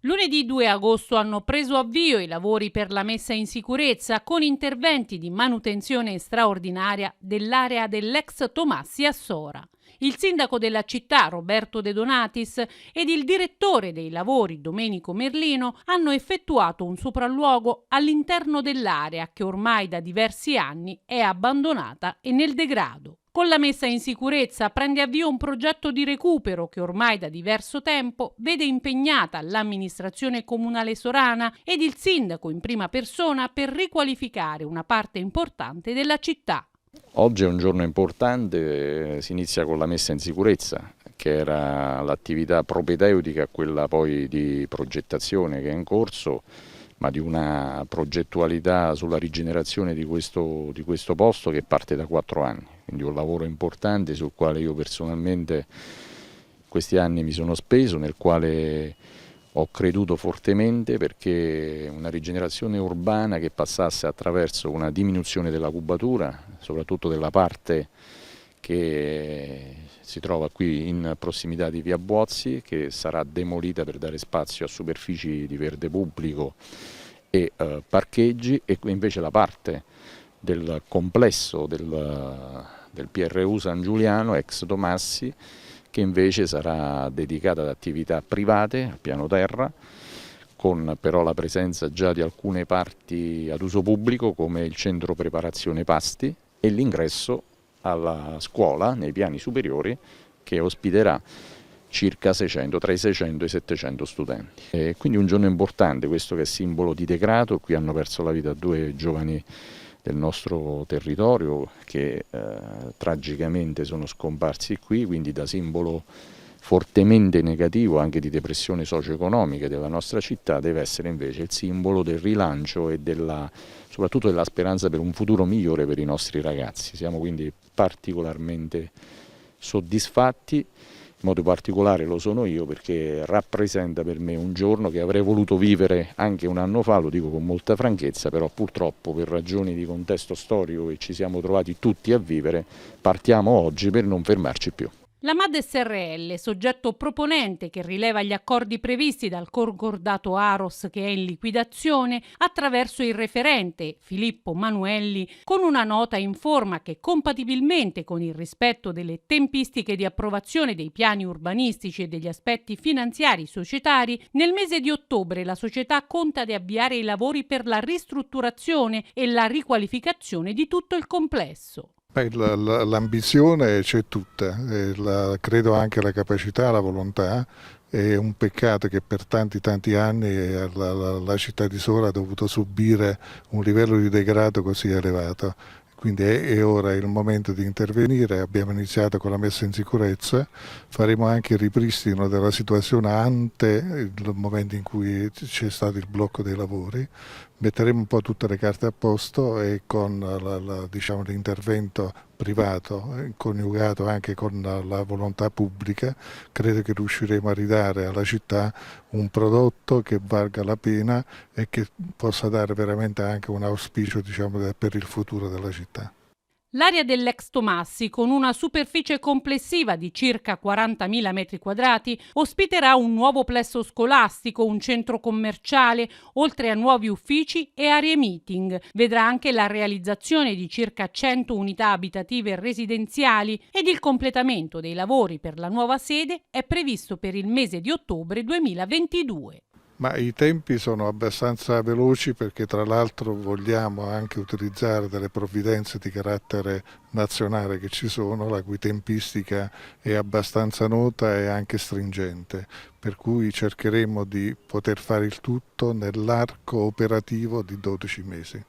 Lunedì 2 agosto hanno preso avvio i lavori per la messa in sicurezza con interventi di manutenzione straordinaria dell'area dell'ex Tomassi a Sora. Il sindaco della città, Roberto De Donatis, ed il direttore dei lavori, Domenico Merlino, hanno effettuato un sopralluogo all'interno dell'area che ormai da diversi anni è abbandonata e nel degrado. Con la messa in sicurezza prende avvio un progetto di recupero che ormai da diverso tempo vede impegnata l'amministrazione comunale sorana ed il sindaco in prima persona per riqualificare una parte importante della città. Oggi è un giorno importante, si inizia con la messa in sicurezza, che era l'attività propedeutica a quella poi di progettazione che è in corso, ma di una progettualità sulla rigenerazione di questo posto che parte da 4 anni. Quindi un lavoro importante sul quale io personalmente questi anni mi sono speso, nel quale ho creduto fortemente, perché una rigenerazione urbana che passasse attraverso una diminuzione della cubatura, soprattutto della parte che si trova qui in prossimità di via Buozzi, che sarà demolita per dare spazio a superfici di verde pubblico e parcheggi, e invece la parte del complesso del PRU San Giuliano, ex Tomassi, che invece sarà dedicata ad attività private al piano terra, con però la presenza già di alcune parti ad uso pubblico come il centro preparazione pasti e l'ingresso alla scuola nei piani superiori, che ospiterà circa 600, tra i 600 e i 700 studenti. E quindi un giorno importante questo, che è simbolo di degrado. Qui hanno perso la vita 2 giovani del nostro territorio che tragicamente sono scomparsi qui, quindi da simbolo fortemente negativo anche di depressione socio-economica della nostra città deve essere invece il simbolo del rilancio e soprattutto della speranza per un futuro migliore per i nostri ragazzi. Siamo quindi particolarmente soddisfatti. In modo particolare lo sono io, perché rappresenta per me un giorno che avrei voluto vivere anche un anno fa, lo dico con molta franchezza, però purtroppo per ragioni di contesto storico che ci siamo trovati tutti a vivere, partiamo oggi per non fermarci più. La MAD SRL, soggetto proponente che rileva gli accordi previsti dal concordato Aros che è in liquidazione, attraverso il referente Filippo Manuelli, con una nota informa che compatibilmente con il rispetto delle tempistiche di approvazione dei piani urbanistici e degli aspetti finanziari societari, nel mese di ottobre la società conta di avviare i lavori per la ristrutturazione e la riqualificazione di tutto il complesso. L'ambizione c'è tutta, credo anche la capacità, la volontà. È un peccato che per tanti anni la città di Sora ha dovuto subire un livello di degrado così elevato. Quindi è ora il momento di intervenire. Abbiamo iniziato con la messa in sicurezza, faremo anche il ripristino della situazione ante il momento in cui c'è stato il blocco dei lavori, metteremo un po' tutte le carte a posto e con diciamo, l'intervento privato coniugato anche con la volontà pubblica credo che riusciremo a ridare alla città un prodotto che valga la pena e che possa dare veramente anche un auspicio, diciamo, per il futuro della città. L'area dell'ex Tomassi, con una superficie complessiva di circa 40.000 metri quadrati, ospiterà un nuovo plesso scolastico, un centro commerciale, oltre a nuovi uffici e aree meeting. Vedrà anche la realizzazione di circa 100 unità abitative e residenziali ed il completamento dei lavori per la nuova sede è previsto per il mese di ottobre 2022. Ma i tempi sono abbastanza veloci, perché tra l'altro vogliamo anche utilizzare delle provvidenze di carattere nazionale che ci sono, la cui tempistica è abbastanza nota e anche stringente, per cui cercheremo di poter fare il tutto nell'arco operativo di 12 mesi.